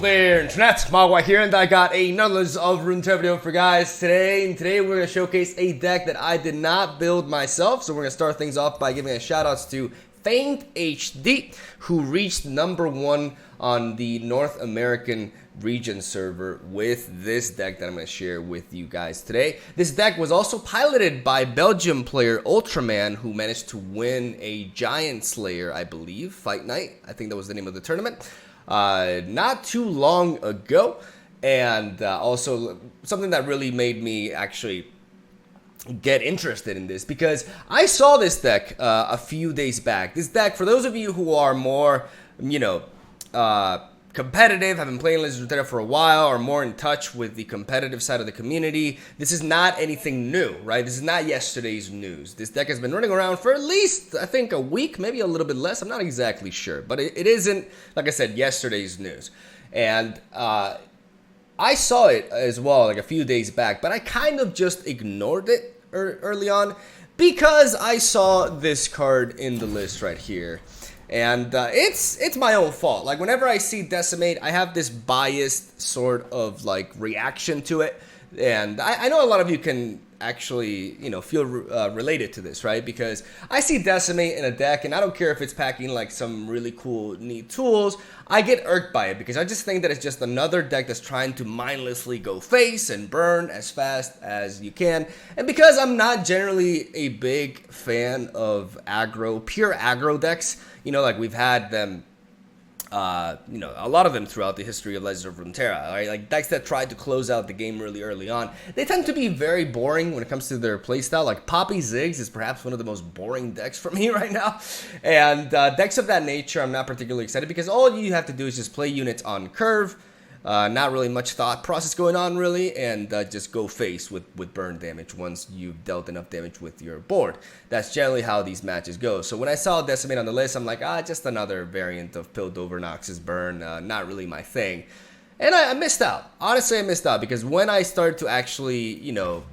there, internet, MegaMogwai here, and I got another of Runeterra video for guys today. And today we're going to showcase a deck that I did not build myself. So we're going to start things off by giving a shout outs to Faint HD, who reached #1 on the North American region server with this deck that I'm going to share with you guys today. This deck was also piloted by Belgium player Ultraman, who managed to win a Giant Slayer, I believe, Fight Night. I think that was the name of the tournament. Not too long ago, and also something that really made me actually get interested in this, because I saw this deck a few days back. This deck, for those of you who are more, competitive, have been playing Runeterra for a while, or more in touch with the competitive side of the community, this is not anything new, right? This is not yesterday's news. This deck has been running around for at least, I think, a week, maybe a little bit less. I'm not exactly sure, but it isn't, like I said, yesterday's news. And I saw it as well, like a few days back, but I kind of just ignored it early on because I saw this card in the list right here. And it's my own fault. Like, whenever I see Decimate, I have this biased sort of like reaction to it. And I know a lot of you can actually, feel related to this, right? Because I see Decimate in a deck, and I don't care if it's packing like some really cool, neat tools. I get irked by it because I just think that it's just another deck that's trying to mindlessly go face and burn as fast as you can. And because I'm not generally a big fan of aggro, pure aggro decks, like we've had them, a lot of them throughout the history of Legends of Runeterra, right? Like decks that try to close out the game really early on, they tend to be very boring when it comes to their playstyle. Like Poppy Ziggs is perhaps one of the most boring decks for me right now. And decks of that nature, I'm not particularly excited because all you have to do is just play units on curve. Not really much thought process going on, really, and just go face with burn damage once you've dealt enough damage with your board. That's generally how these matches go. So when I saw Decimate on the list, I'm like, just another variant of Piltover Nox's burn, not really my thing. And I missed out. Honestly, I missed out because when I started to actually,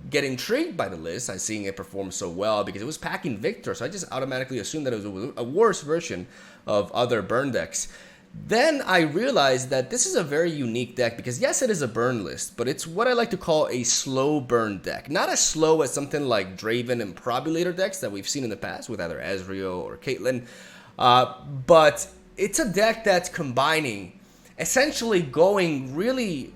get intrigued by the list, I seeing it perform so well because it was packing VIKTOR, so I just automatically assumed that it was a worse version of other burn decks. Then I realized that this is a very unique deck because yes, it is a burn list, but it's what I like to call a slow burn deck. Not as slow as something like Draven and Probulator decks that we've seen in the past with either Ezreal or Caitlyn, but it's a deck that's combining, essentially going really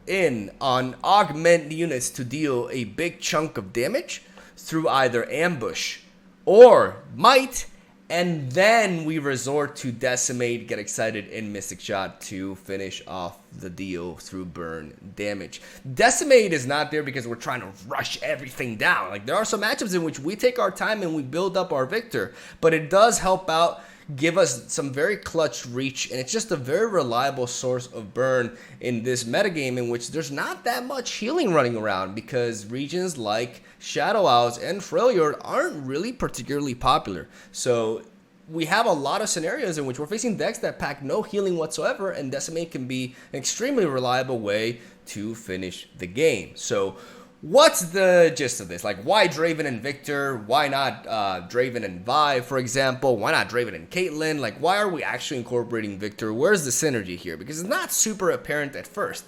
in on augment units to deal a big chunk of damage through either ambush or might. And then we resort to Decimate, get excited in Mystic Shot to finish off the deal through burn damage. Decimate is not there because we're trying to rush everything down. Like, there are some matchups in which we take our time and we build up our VIKTOR, but it does help out, give us some very clutch reach, and it's just a very reliable source of burn in this metagame in which there's not that much healing running around because regions like Shadow Owls and Freljord aren't really particularly popular. So we have a lot of scenarios in which we're facing decks that pack no healing whatsoever, and Decimate can be an extremely reliable way to finish the game. So what's the gist of this? Like, why Draven and VIKTOR? Why not Draven and Vi, for example? Why not Draven and Caitlyn? Like, why are we actually incorporating VIKTOR? Where's the synergy here? Because it's not super apparent at first.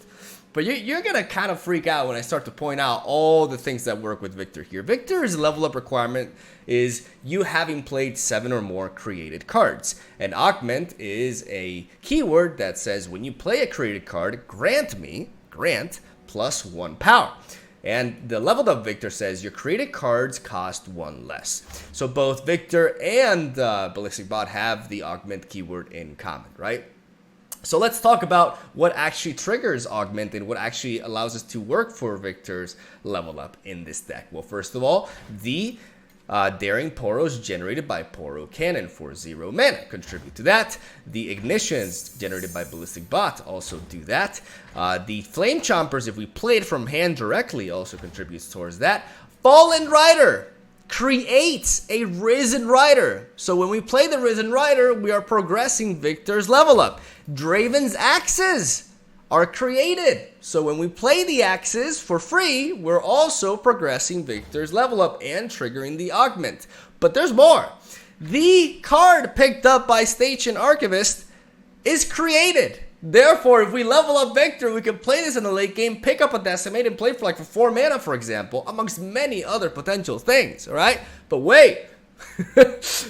But you're going to kind of freak out when I start to point out all the things that work with VIKTOR here. VIKTOR's level up requirement is you having played 7 or more created cards. And augment is a keyword that says when you play a created card, grant +1 power. And the leveled up VIKTOR says your created cards cost 1 less. So both VIKTOR and Ballistic Bot have the augment keyword in common, right? So let's talk about what actually triggers augment and what actually allows us to work for VIKTOR's level up in this deck. Well, first of all, the Daring Poros generated by Poro Cannon for 0 mana contribute to that. The Ignitions generated by Ballistic Bot also do that. The Flame Chompers, if we play it from hand directly, also contributes towards that. Fallen Rider creates a Risen Rider. So when we play the Risen Rider, we are progressing VIKTOR's level up. Draven's Axes are created. So when we play the Axes for free, we're also progressing VIKTOR's level up and triggering the augment. But there's more. The card picked up by Station Archivist is created. Therefore, if we level up Viktor, we can play this in the late game, pick up a Decimate, and play for like for 4 mana, for example, amongst many other potential things, alright? But wait,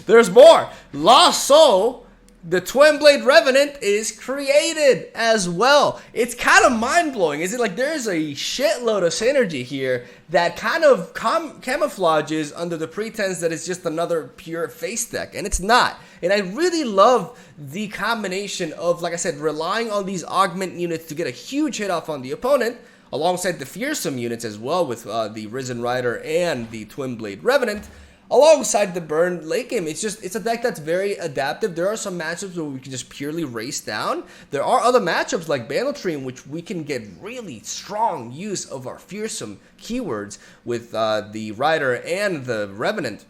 there's more. Lost Soul, the Twin Blade Revenant, is created as well. It's kind of mind-blowing. Is it like there's a shitload of synergy here that kind of camouflages under the pretense that it's just another pure face deck, and it's not. And I really love the combination of, like I said, relying on these augment units to get a huge hit off on the opponent, alongside the fearsome units as well with the Risen Rider and the Twin Blade Revenant, alongside the burn late game. It's a deck that's very adaptive. There are some matchups where we can just purely race down. There are other matchups like Bandle Tree in which we can get really strong use of our fearsome keywords with the Rider and the Revenant.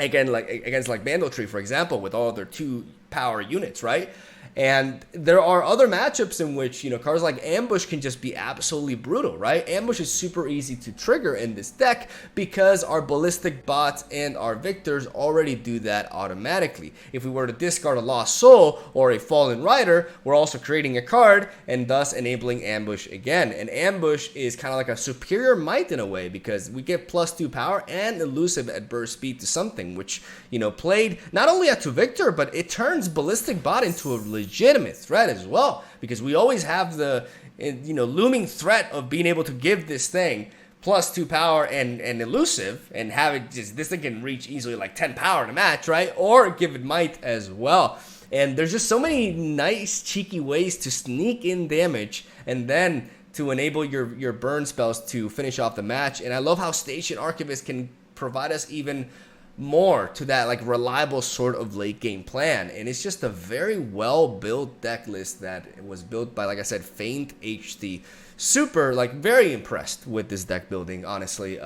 Again, like against like Bandle Tree, for example, with all their 2 power units, right? And there are other matchups in which, you know, cards like Ambush can just be absolutely brutal, right? Ambush is super easy to trigger in this deck because our Ballistic Bots and our Victors already do that automatically. If we were to discard a Lost Soul or a Fallen Rider, we're also creating a card and thus enabling Ambush again. And Ambush is kind of like a superior might in a way because we get +2 power and elusive at burst speed to something, which, you know, played not only to Viktor, but it turns Ballistic Bot into a legitimate threat as well, because we always have the, you know, looming threat of being able to give this thing +2 power and elusive, and have it just, this thing can reach easily like 10 power in a match, right? Or give it might as well. And there's just so many nice cheeky ways to sneak in damage and then to enable your burn spells to finish off the match. And I love how Station Archivist can provide us even more to that like reliable sort of late game plan. And it's just a very well built deck list that was built by, like I said, Faint HD. Super, like, very impressed with this deck building, honestly.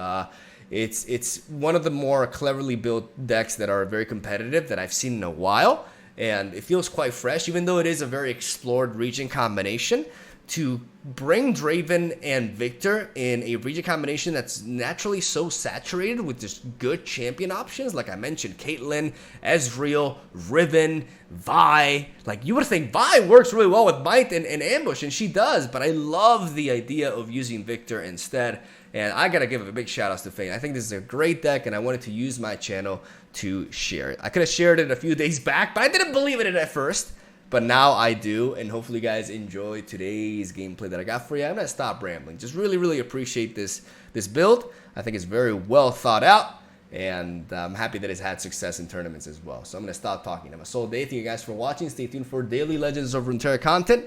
It's one of the more cleverly built decks that are very competitive that I've seen in a while, and it feels quite fresh, even though it is a very explored region combination. To bring Draven and Viktor in a region combination that's naturally so saturated with just good champion options, like I mentioned, Caitlyn, Ezreal, Riven, Vi. Like, you would think Vi works really well with Might and Ambush, and she does, but I love the idea of using Viktor instead, and I gotta give a big shout out to Faint. I think this is a great deck, and I wanted to use my channel to share it. I could have shared it a few days back, but I didn't believe in it at first. But now I do, and hopefully you guys enjoy today's gameplay that I got for you. I'm gonna stop rambling. Just really appreciate this build. I think it's very well thought out, and I'm happy that it's had success in tournaments as well. So I'm gonna stop talking. I'm Soul Day. Thank you guys for watching. Stay tuned for daily Legends of Runeterra content.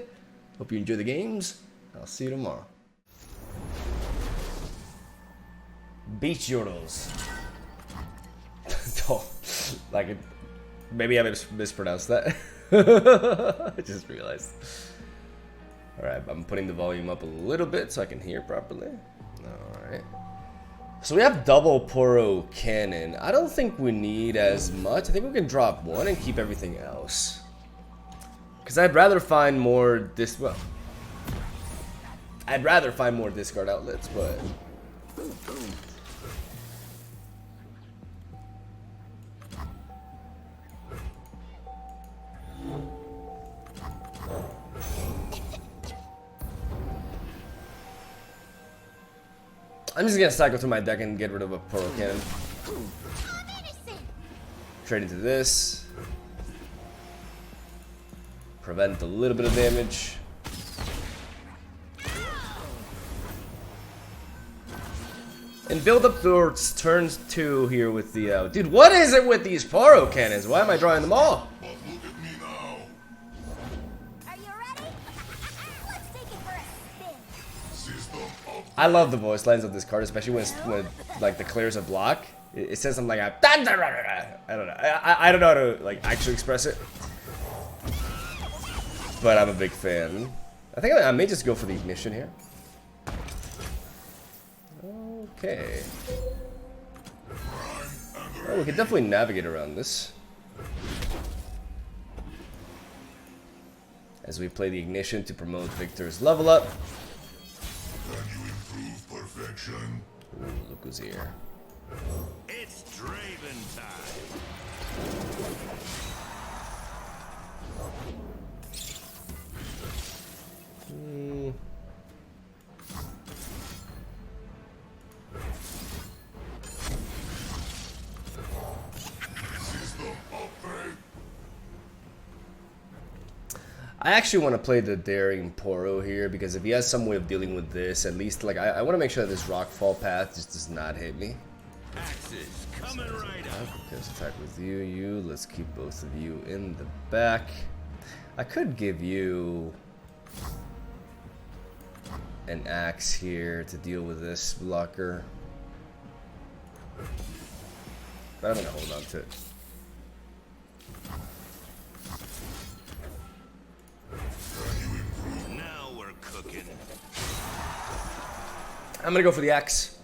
Hope you enjoy the games. I'll see you tomorrow. Beach Yodels. Like, maybe I mispronounced that. I just realized. Alright, I'm putting the volume up a little bit so I can hear properly. Alright. So we have double Poro Cannon. I don't think we need as much. I think we can drop one and keep everything else. Because I'd rather find more I'd rather find more discard outlets, but I'm just gonna cycle through my deck and get rid of a Poro Cannon. Trade into this. Prevent a little bit of damage. And build up towards turns 2 here with the... dude, what is it with these Poro Cannons? Why am I drawing them all? I love the voice lines of this card, especially when like the clears a block. It says something like I don't know. I don't know how to like actually express it, but I'm a big fan. I think I may just go for the ignition here. Okay. Oh, we can definitely navigate around this as we play the ignition to promote Viktor's level up. Perfection. Ooh, look who's here. It's Draven time. I actually want to play the Daring Poro here because if he has some way of dealing with this, at least like I want to make sure that this rockfall path just does not hit me. Axes coming right up. Because attack with you. Let's keep both of you in the back. I could give you an axe here to deal with this blocker, but I'm gonna hold on to it. Now we're cooking. I'm gonna go for the axe.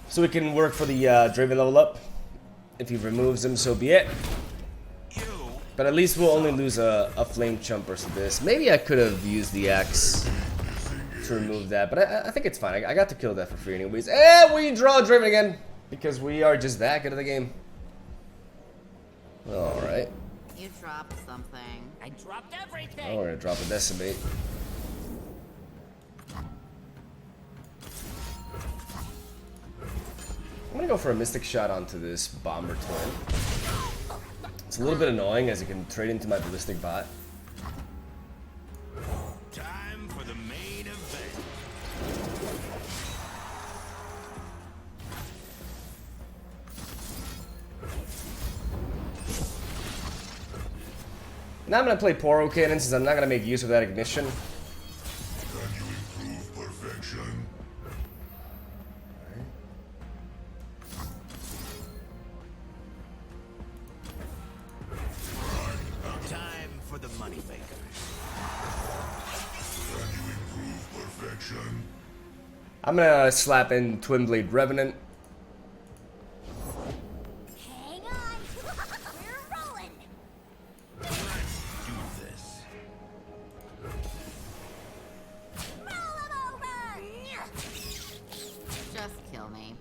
So we can work for the Draven level up. If he removes him, so be it. But at least we'll only lose a flame chump versus this. Maybe I could have used the axe to remove that, but I think it's fine. I got to kill that for free anyways. And we draw Draven again because we are just that good at the game. Alright. You dropped something. I dropped everything. Oh, we're gonna drop a decimate. I'm gonna go for a mystic shot onto this bomber twin. It's a little bit annoying as you can trade into my ballistic bot. Time for the main event. Now I'm gonna play Poro Cannon since I'm not gonna make use of that ignition. Can you improve perfection? Time for the money makers. Can you improve perfection? I'm gonna slap in Twin Blade Revenant. Hang on. We're rolling. Let's do this. Roll 'em over. Just kill me.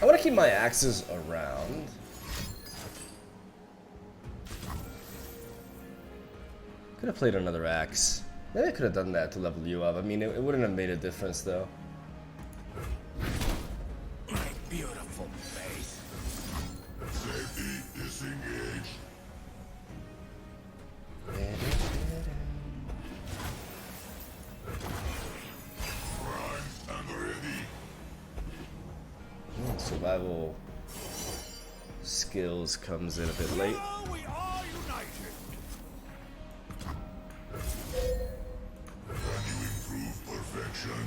I want to keep my axes around. Could have played another axe. Maybe I could have done that to level you up. I mean, it wouldn't have made a difference though. My beautiful face. Safety disengaged. Prime and ready. Survival skills comes in a bit late. Now we are united. Can you improve perfection?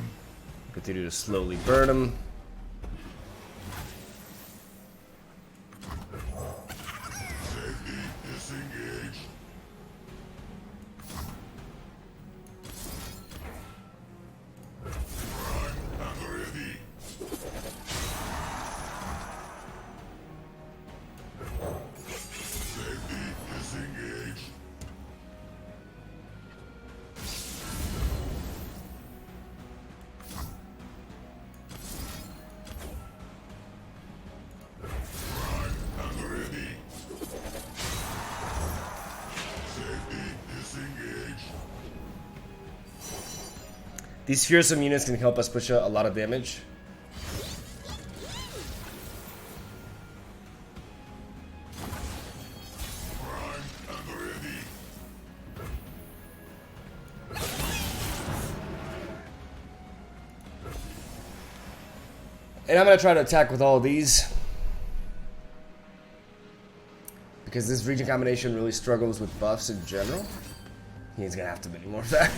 Continue to slowly burn them. Safety disengaged. Prime and ready. Safety disengaged. Prime and ready. Safety disengaged. These fearsome units can help us push a lot of damage. Prime and ready. And I'm going to try to attack with all of these. Because this region combination really struggles with buffs in general. He's going to have to many more of that.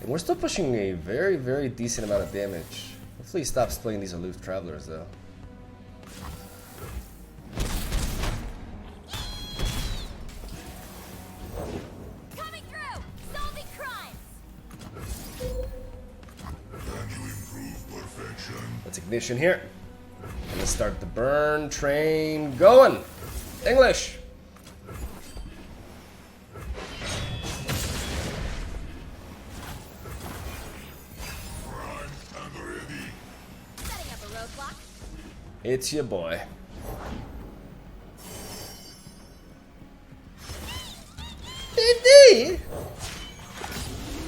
And we're still pushing a very, very decent amount of damage. Hopefully he stops playing these aloof travelers though. Coming through. Solving crimes. Can you improve perfection? Let's ignition here. And let's start the burn train going. English. It's your boy. Indeed.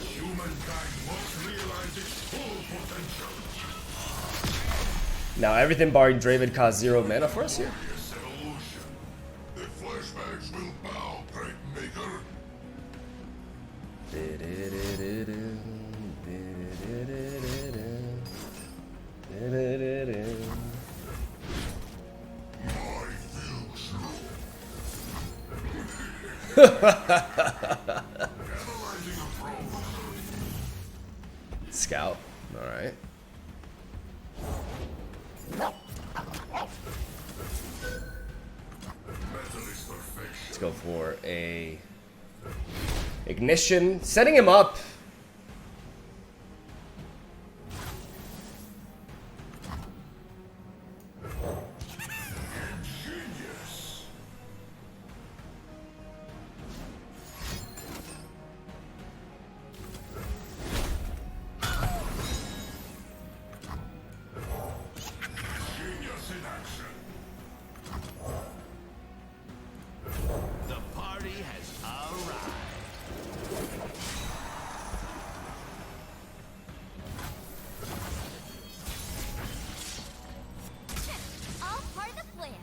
Humankind must realize its full potential. Now everything barring Draven costs 0 mana for us here. Glorious evolution. The flashbacks will bow, great maker. My future. Analyzing approach. Scout. All right. Metalist perfection. Let's go for a ignition, setting him up. Genius. Genius in action. The party has arrived. All part of the plan.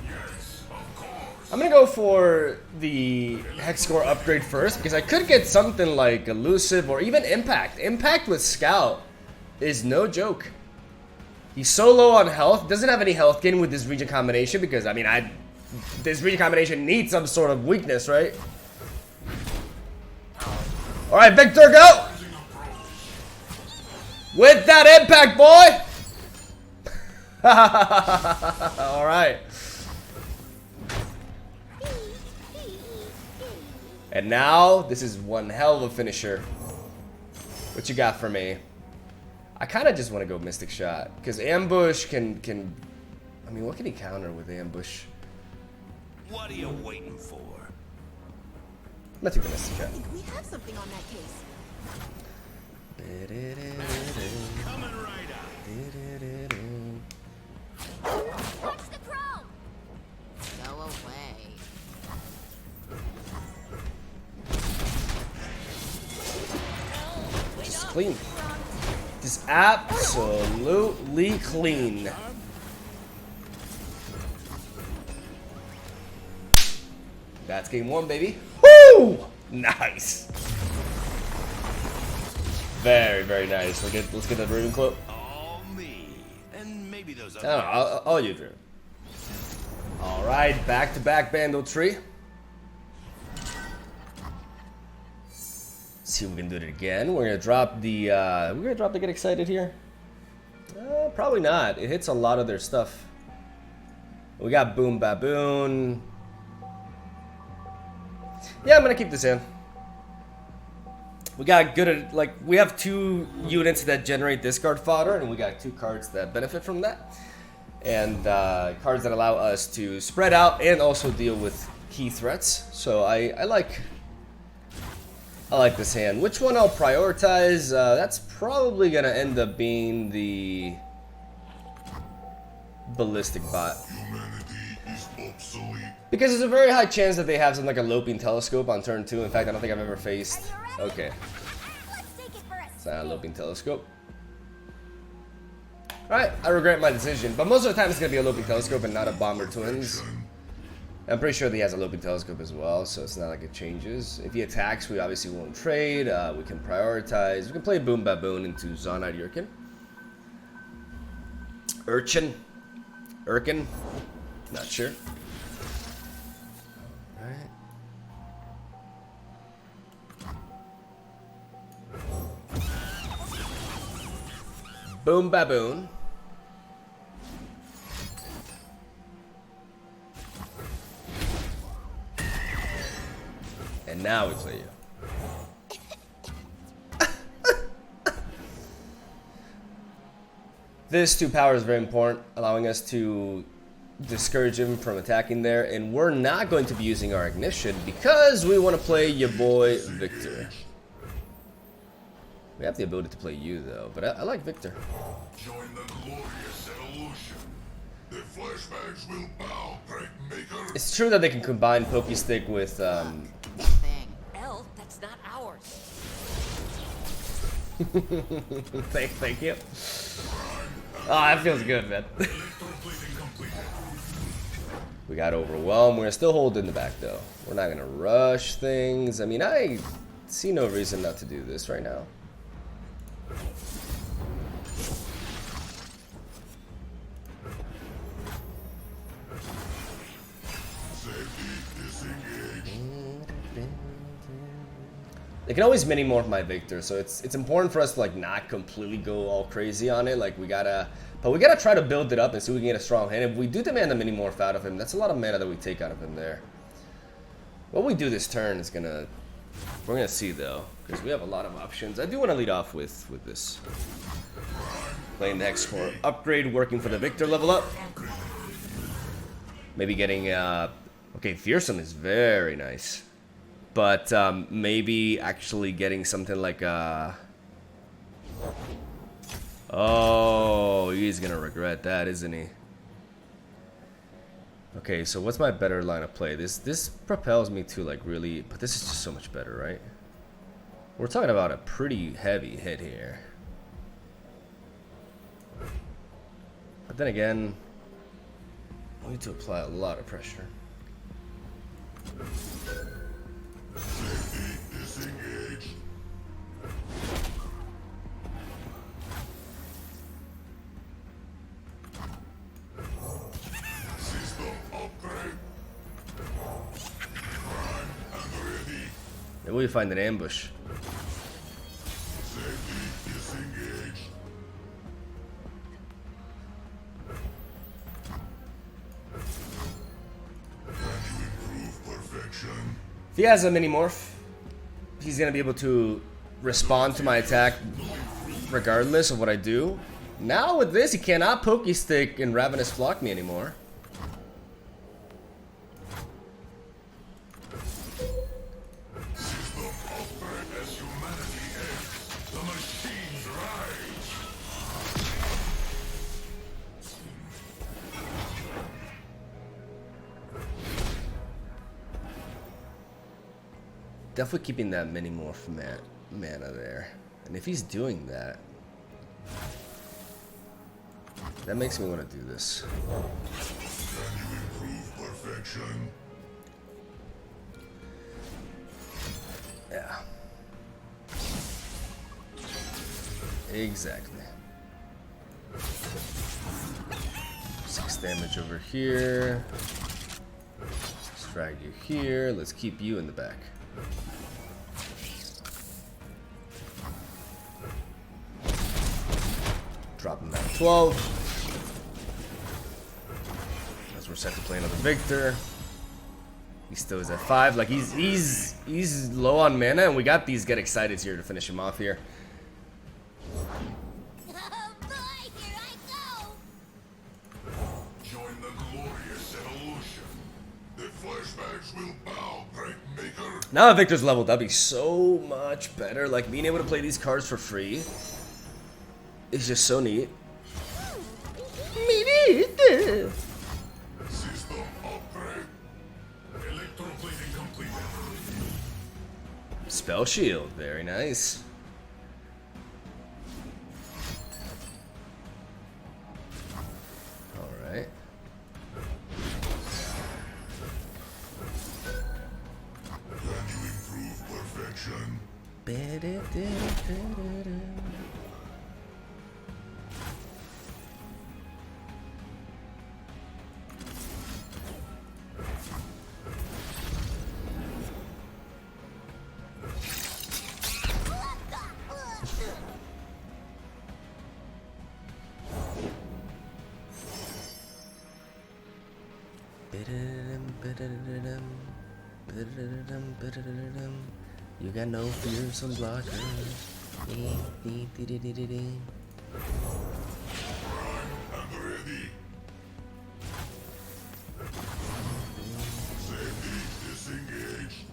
Yes, of course. I'm gonna go for the hex score upgrade first because I could get something like elusive or even impact. Impact with Scout is no joke. He's so low on health, doesn't have any health gain with this region combination because I mean this region combination needs some sort of weakness, right? All right, Victor, go with that impact, boy. All right. And now, this is one hell of a finisher. What you got for me? I kind of just want to go Mystic Shot. Because Ambush can... I mean, what can he counter with Ambush? What are you waiting for? I'm going to take the Mystic Shot. We have something on that case. Coming right up. Watch the chrome. Go away. Just clean. Just absolutely clean. That's game one, baby. Woo! Nice. Very, very nice. Let's get that Raven quote. All me. And maybe those I other. don't know, I'll use it. Alright, back to back Bandle Tree. See if we can do it again. We're gonna drop the Get Excited here. Probably not. It hits a lot of their stuff. We got Boom Baboon. Yeah, I'm gonna keep this in. We got good, like, we have 2 units that generate discard fodder, and we got 2 cards that benefit from that. And cards that allow us to spread out and also deal with key threats. So I like this hand. Which one I'll prioritize? That's probably gonna end up being the Ballistic Bot. Humanity is obsolete. Because there's a very high chance that they have something like a Loping Telescope on turn 2. In fact, I don't think I've ever faced... Okay, Let's take it for a it's not a Loping Telescope. Alright, I regret my decision, but most of the time it's going to be a Loping Telescope and not a Bomber Twins. I'm pretty sure that he has a Loping Telescope as well, so it's not like it changes. If he attacks, we obviously won't trade. We can prioritize. We can play Boom Baboon into Zonite Urkin. Urkin? Not sure. Alright. Boom Baboon. And now we play you. This 2 power is very important, allowing us to discourage him from attacking there. And we're not going to be using our ignition because we want to play your boy Victor. We have the ability to play you though, but I like Viktor. Join the glorious evolution. The flashbacks will bow, great maker. It's true that they can combine Pokestick with Thing. L, that's not ours. thank you. Oh, that feels good, man. Electroplating complete. We got overwhelmed. We're still holding the back though. We're not gonna rush things. I mean, I see no reason not to do this right now. They can always mini-morph my Viktor, so it's important for us to like not completely go all crazy on it. Like we gotta try to build it up and see if we can get a strong hand. If we do demand a mini-morph out of him, that's a lot of mana that we take out of him there. What we do this turn is we're gonna see though, because we have a lot of options. I do want to lead off with this. Playing the Hex Core upgrade, working for the Viktor level up. Maybe getting okay, Fearsome is very nice. But maybe actually getting something like oh, he's gonna regret that, isn't he? Okay, so what's my better line of play? This propels me to like really, but this is just so much better, right? We're talking about a pretty heavy hit here. But then again, we need to apply a lot of pressure. Safety disengaged. System upgrade. Prime and ready. Maybe we find an ambush. Safety disengaged. Can you improve perfection? If he has a mini-morph, he's going to be able to respond to my attack regardless of what I do. Now with this, he cannot Pokestick and Ravenous Flock me anymore. System upgrade as humanity ends. The machines rise. Definitely keeping that mini-morph mana there. And if he's doing that, that makes me want to do this. Can you improve perfection? Yeah. Exactly. 6 damage over here. Let's drag you here. Let's keep you in the back. Drop him down to 12. As we're set to play another Viktor. He still is at 5. Like he's low on mana, and we got these get excited here to finish him off here. Oh boy, here I go! Join the glorious evolution. The flashbacks will bow, great maker. Now that Viktor's leveled up, he's so much better. Like being able to play these cards for free is just so neat. System upgrade. Electroplating complete. Spell shield, very nice. All right. Can you improve perfection? You got no fearsome blockers. And ready. Safety disengaged.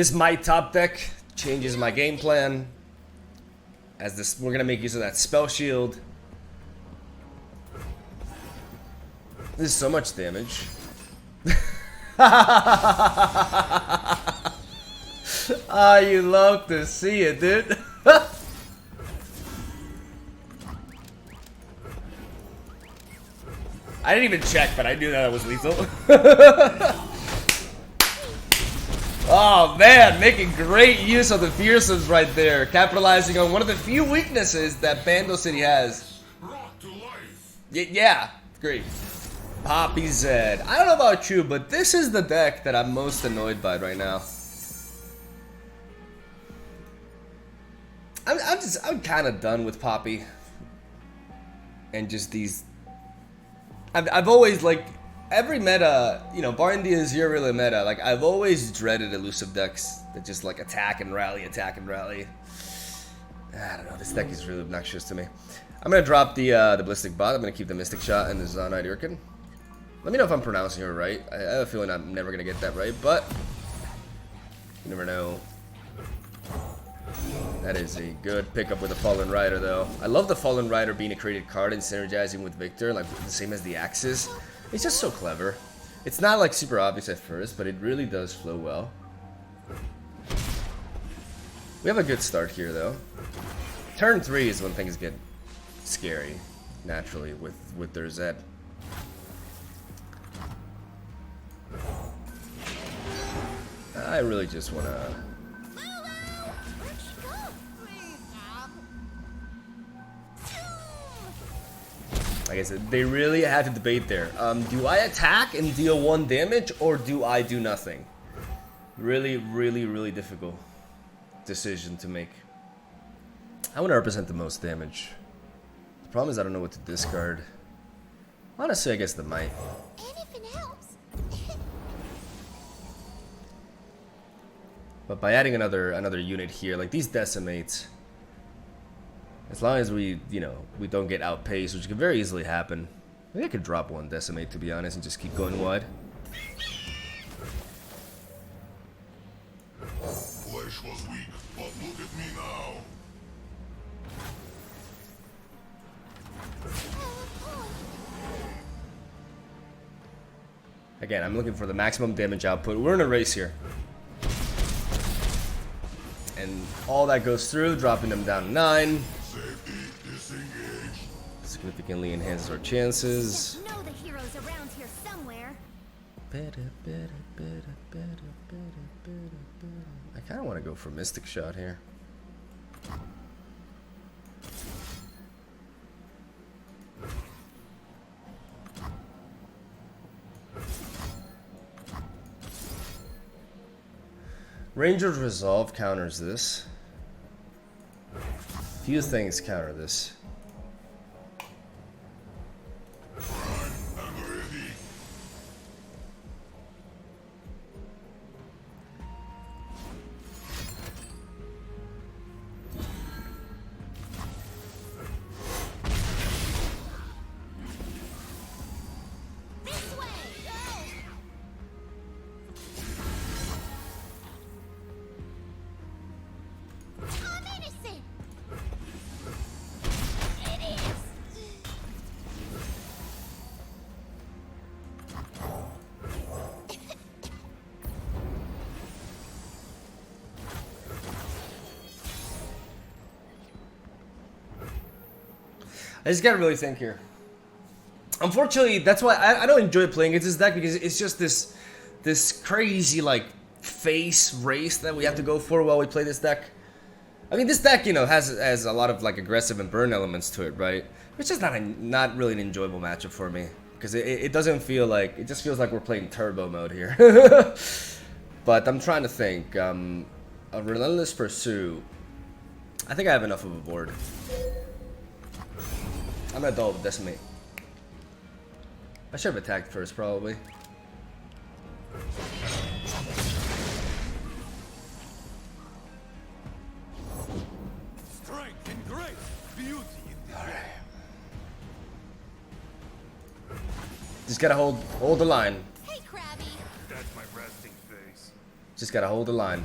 This might top deck changes my game plan. As this, we're gonna make use of that spell shield. This is so much damage. Ah, you love to see it, dude. I didn't even check, but I knew that it was lethal. Oh man, making great use of the fearsomes right there, capitalizing on one of the few weaknesses that Bandle City has. Brought to life. Yeah, great. Poppy Zed. I don't know about you, but this is the deck that I'm most annoyed by right now. I'm kind of done with Poppy. And just these. I've always, like, every meta, you know, barring the Azure really meta, like, I've always dreaded elusive decks that just, like, attack and rally, attack and rally. I don't know, this deck is really obnoxious to me. I'm gonna drop the Ballistic Bot. I'm gonna keep the Mystic Shot and the Zonite Urkin. Let me know if I'm pronouncing it right. I have a feeling I'm never gonna get that right, but you never know. That is a good pickup with the Fallen Rider, though. I love the Fallen Rider being a created card and synergizing with Viktor, like the same as the Axis. It's just so clever. It's not like super obvious at first, but it really does flow well. We have a good start here, though. Turn 3 is when things get scary, naturally, with their Zed. I really just want to... Like I said, they really have to debate there. Do I attack and deal 1 damage, or do I do nothing? Really, really, really difficult decision to make. I want to represent the most damage. The problem is I don't know what to discard. Honestly, I guess the Might. Anything helps. But by adding another unit here, like these decimates, as long as we, you know, we don't get outpaced, which could very easily happen. Maybe I could drop 1 decimate, to be honest, and just keep going wide. Flesh was weak, but look at me now. Again, I'm looking for the maximum damage output. We're in a race here. And all that goes through, dropping them down to 9. Safety, disengage. Significantly enhances our chances. Know the heroes around here somewhere. I kind of want to go for Mystic Shot here. Ranger's Resolve counters this. Few things counter this. I'm ready. This way. I'm innocent. Idiots. I just gotta really think here. Unfortunately, that's why I don't enjoy playing against this deck, because it's just this crazy like face race that we have to go for while we play this deck. I mean, this deck, you know, has a lot of like aggressive and burn elements to it, right? It's just not really an enjoyable matchup for me, because it doesn't feel like, it just feels like we're playing turbo mode here. But I'm trying to think. A Relentless Pursuit. I think I have enough of a board. I'm gonna double decimate. I should have attacked first, probably. Strength and grace, beauty in the Just gotta hold the line. Hey, Krabby. That's my resting face. Just gotta hold the line.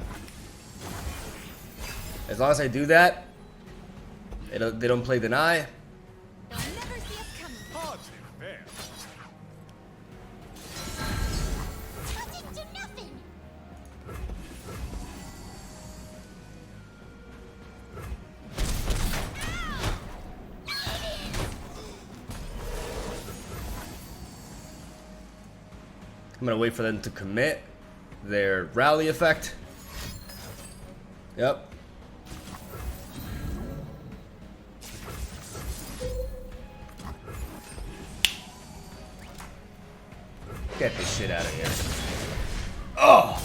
As long as I do that, they don't play deny. They'll never see us coming. Hardly fair. Nothing to nothing. I'm gonna wait for them to commit their rally effect. Yep. Get this shit out of here. Oh!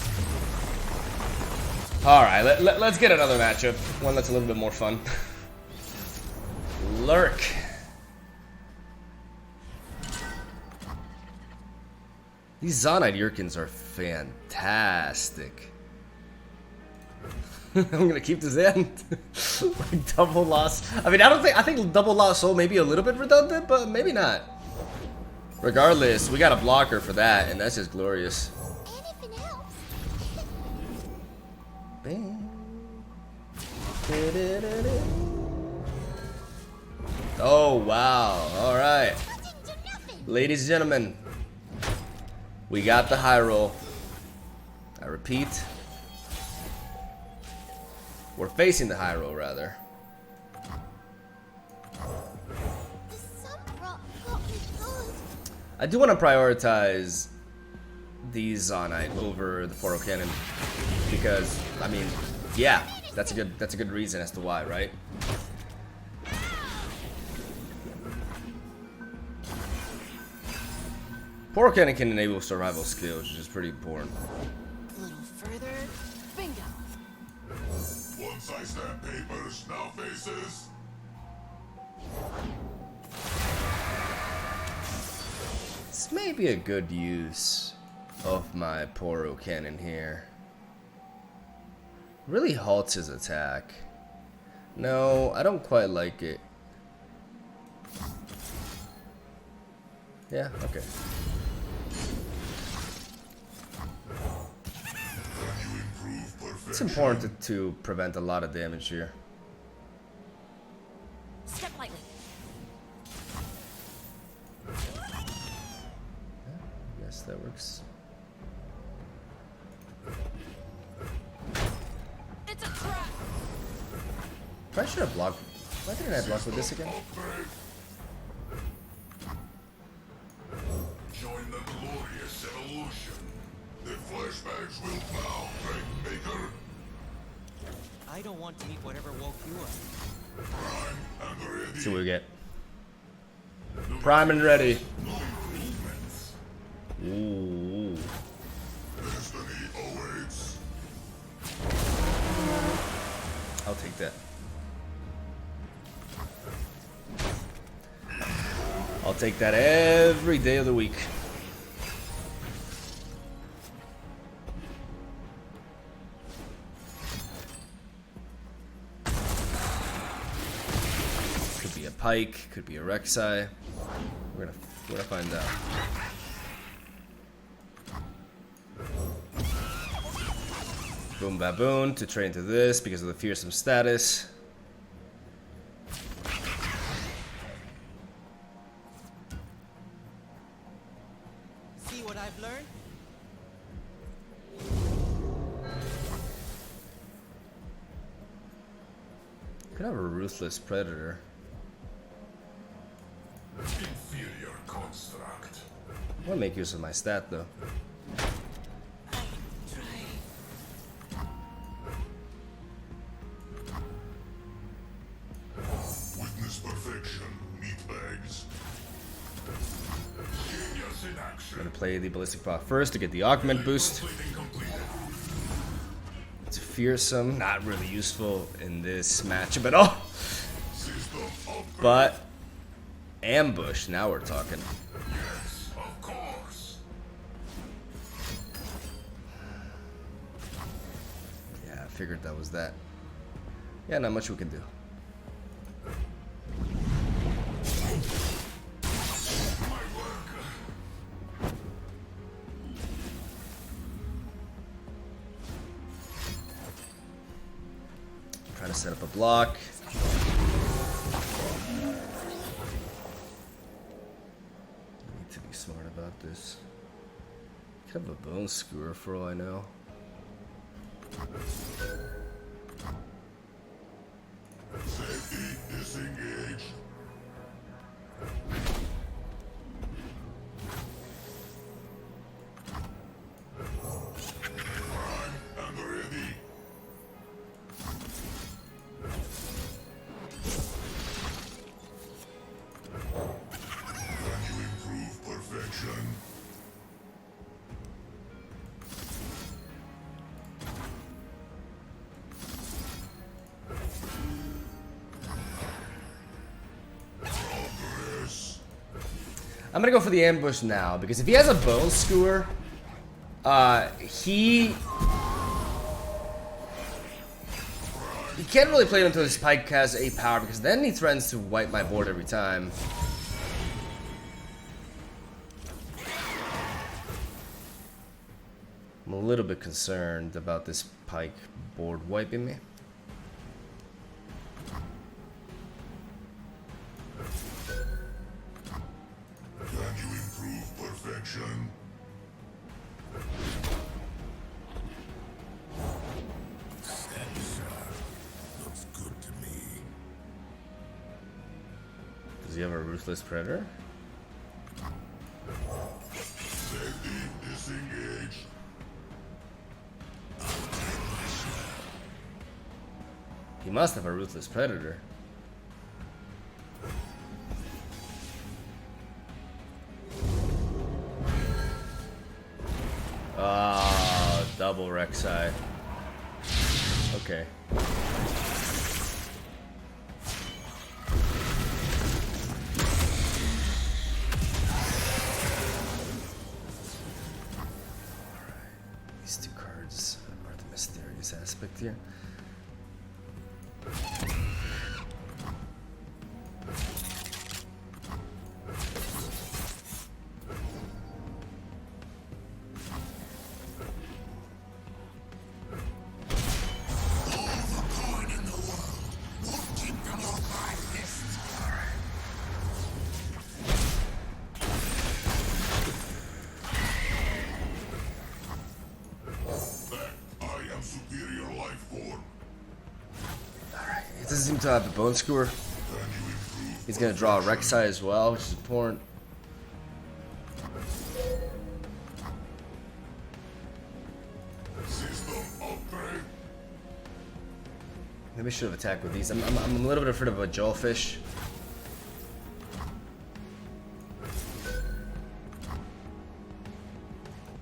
Alright, let's get another matchup. One that's a little bit more fun. Lurk. These Zonite Yurkins are fantastic. I'm gonna keep this in. Like double loss. I mean, I think double loss soul may be a little bit redundant, but maybe not. Regardless, we got a blocker for that, and that's just glorious. Anything else? Bam. Oh wow! All right, Nothing to nothing. ladies and gentlemen, we got the high roll. I repeat, we're facing the high roll rather. The sun rock got me good. I do want to prioritize these Zonite over the Poro Cannon because, I mean, yeah, that's a good reason as to why, right? Poro Cannon can enable survival skills, which is pretty important. A little further. Bingo. Once I stamp papers, now faces. This may be a good use of my Poro Cannon here. Really halts his attack. No, I don't quite like it. Yeah, okay. You improve perfection. It's important to prevent a lot of damage here. Step lightly. Yes, that works. It's a trap. Probably should have blocked. Why didn't I block with this again? Join the glorious evolution. The flashbacks will bow, great maker. I don't want to meet whatever woke you up. Prime and ready. See what we get. Prime and ready. No improvements. Ooh. Destiny awaits. I'll take that. I'll take that every day of the week. Could be a pike, could be a Rek'Sai. We're gonna find out. Boom Baboon to train to this because of the fearsome status. See what I've learned? Could have a ruthless predator. Inferior construct. I want to make use of my stat though. Witness perfection, meatbags. Genius in I'm action. gonna play the ballistic proc first to get the augment boost. Plating completed. It's fearsome, not really useful in this matchup at all. System upgrade. But ambush, now we're talking. Yes, of course. Yeah, I figured that was that. Yeah, not much we can do. My work. Trying gonna set up a block. Need to be smart about this. Could have a bone skewer for all I know. Safety disengaged. Prime and ready. Can you improve perfection? Progress. I'm gonna go for the ambush now because if he has a bone skewer, he can't really play it until his pike has 8 power because then he threatens to wipe my board every time. I'm a little bit concerned about this pike board wiping me. Can you improve perfection? Steady, sir. Looks good to me. Does he have a ruthless predator? Safety disengaged. He must have a ruthless predator. Ah, double Rek'Sai. Okay. These two cards are the mysterious aspect here. I am superior life form. Alright, he doesn't seem to have the bone skewer. Can you improve? He's gonna draw a Rek'Sai as well, which is important. System upgrade. Maybe I should have attacked with these. I'm a little bit afraid of a jawfish.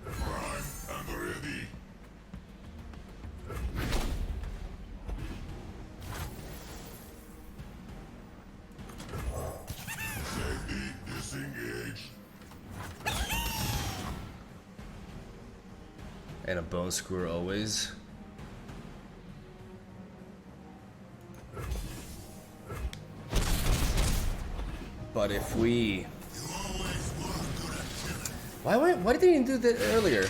Prime and ready. Safety disengaged. And a bone skewer always. But if we... Why did he do that earlier?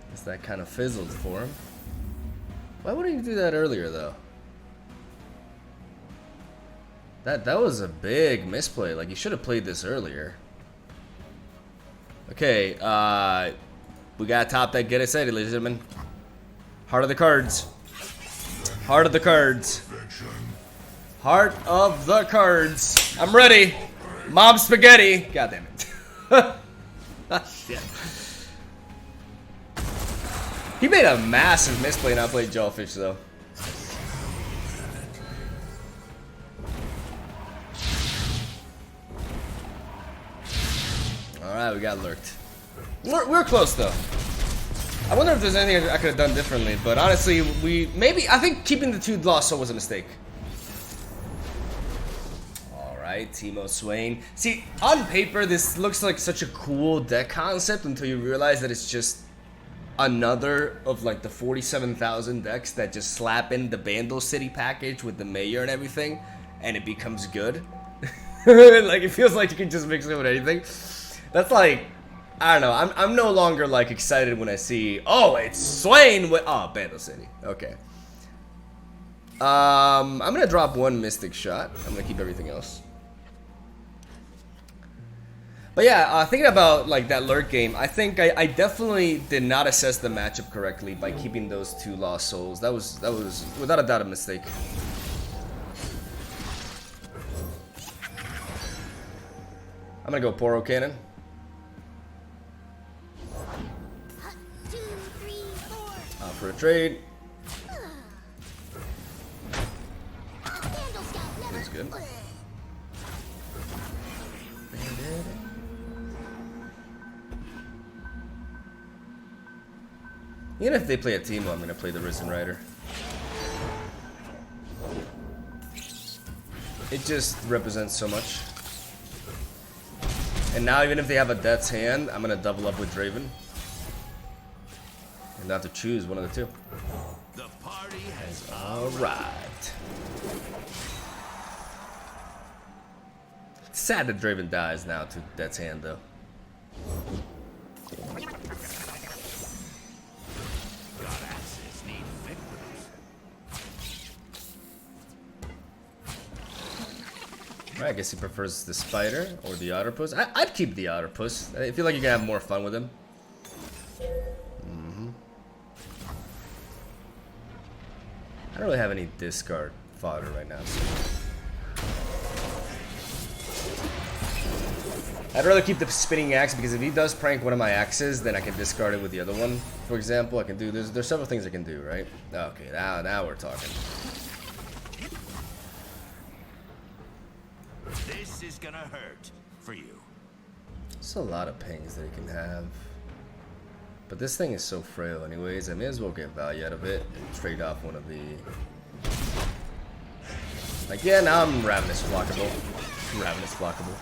Guess that kind of fizzled for him. Why wouldn't he do that earlier though? That was a big misplay. Like, you should have played this earlier. Okay, we got top deck. Get excited, ladies and gentlemen. Heart of the cards. Heart of the cards. Perfection. Heart of the cards. I'm ready. Mob spaghetti. God damn it. Ah, shit. He made a massive misplay not playing Jawfish though. Alright, we got lurked. We're close though. I wonder if there's anything I could have done differently, but honestly, I think keeping the 2 lost was a mistake. Alright, Teemo Swain. See, on paper, this looks like such a cool deck concept until you realize that it's just another of like the 47,000 decks that just slap in the Bandle City package with the mayor and everything, and it becomes good. Like, it feels like you can just mix it with anything. That's like I don't know. I'm no longer like excited when I see, oh, it's Swain with, oh, Bandle City. Okay. I'm gonna drop one Mystic Shot. I'm gonna keep everything else. But yeah, thinking about like that Lurk game, I think I definitely did not assess the matchup correctly by keeping those 2 lost souls. That was without a doubt a mistake. I'm gonna go Poro Cannon. 1, 2, 3, 4. For a trade. Bandle Scout never. That's good. Even if they play a Teemo, I'm gonna play the Risen Rider. It just represents so much. And now even if they have a Death's Hand, I'm gonna double up with Draven. And have to choose one of the 2. The party has Alright. It's sad that Draven dies now to Death's Hand though. goddesses need victims. Right, I guess he prefers the Spider or the Otterpuss. I'd keep the Otterpuss. I feel like you can have more fun with him. I don't really have any discard fodder right now. So. I'd rather keep the spinning axe because if he does prank one of my axes, then I can discard it with the other one. For example, I can do there's several things I can do, right? Okay, now we're talking. This is gonna hurt for you. There's a lot of pings that he can have. But this thing is so frail anyways, I may as well get value out of it and trade off one of the... Like, yeah, now I'm Ravenous Flockable. Ravenous Flockable.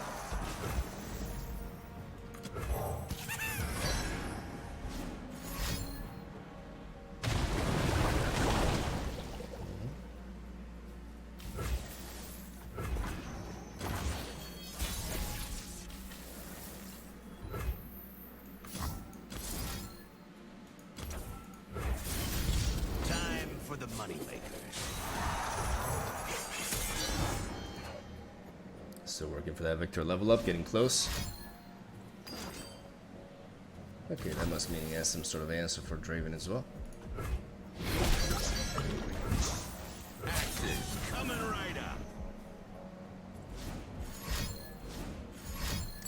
Still working for that VIKTOR level up, getting close. Okay, that must mean he has some sort of answer for Draven as well. Axes coming right up.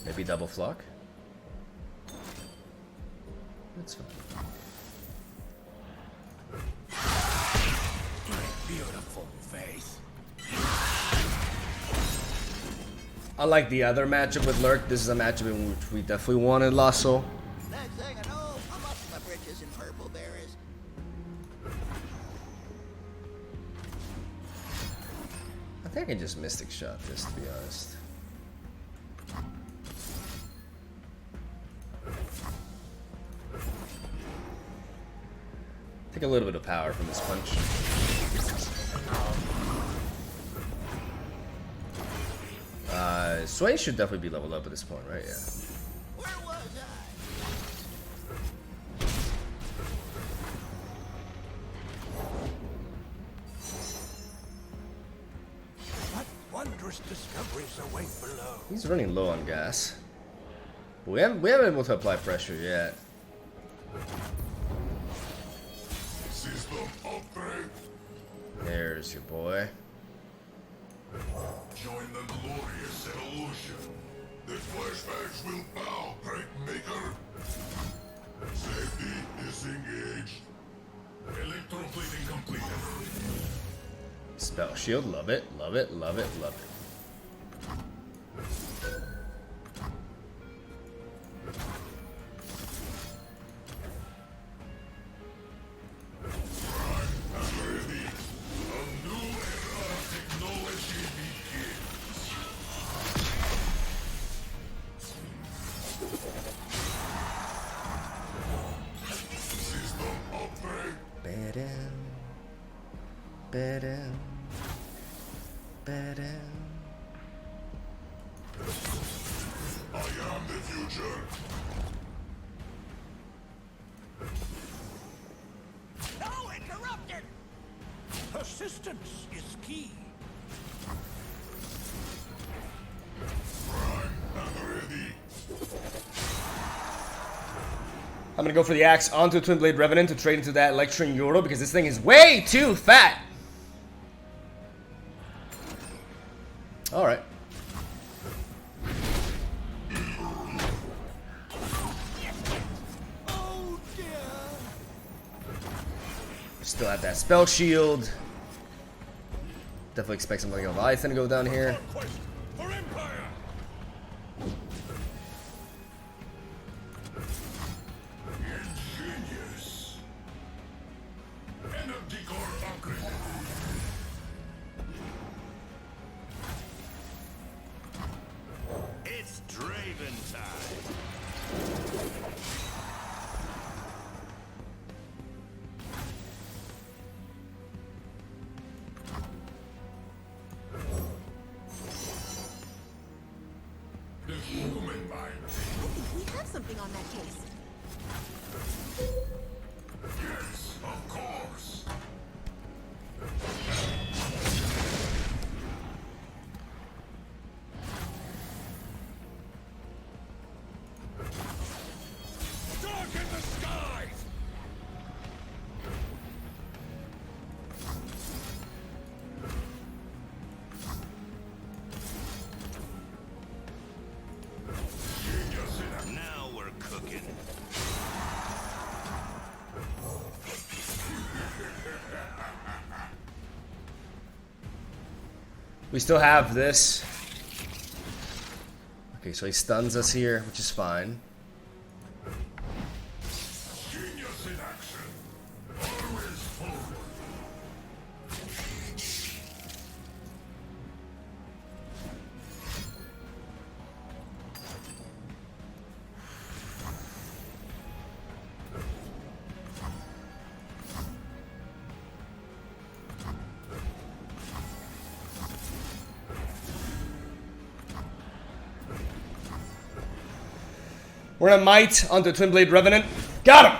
Maybe double flock? That's fine. Beautiful face. Unlike the other matchup with Lurk, this is a matchup in which we definitely wanted Lasso. Next thing I know, I'm up to my britches in purple berries. I think I can just Mystic Shot this, to be honest. Take a little bit of power from this punch. Swain should definitely be leveled up at this point, right? Yeah. Where was I? What wondrous discoveries await below. He's running low on gas. But we haven't been able to apply pressure yet. System upgrade. There's your boy. Join the glorious evolution. The flashbacks will bow, Prank Maker. Safety disengaged. Electroplating completed. Spell shield, love it, love it, love it, love it. interrupted! Persistence is key. I'm gonna go for the axe onto Twin Blade Revenant to trade into that lecturing Euro because this thing is way too fat. Alright. Oh dear! Still have that spell shield. Definitely expect something like Leviathan to go down here. Quest for Empire! Ingenious. End of decor upgrade. It's Draven time! The human mind. I think we have something on that case. Yes, of course. Dark in the skies! Now we're cooking. We still have this. Okay, so he stuns us here, which is fine. Genius in action. Always forward. We're gonna might onto Twin Blade Revenant. Got him!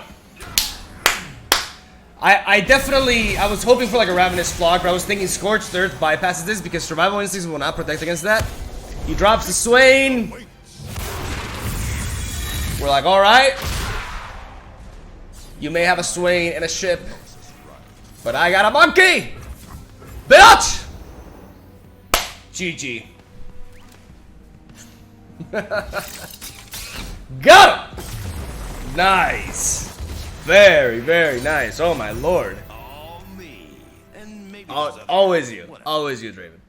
I was hoping for like a Ravenous Flock, but I was thinking Scorched Earth bypasses this because Survival Instincts will not protect against that. He drops the Swain. We're like, alright. You may have a Swain and a ship, but I got a monkey! Bitch! GG. Got him! Nice. Very, very nice. Oh my lord. All me. And maybe Always you. Always you, Draven.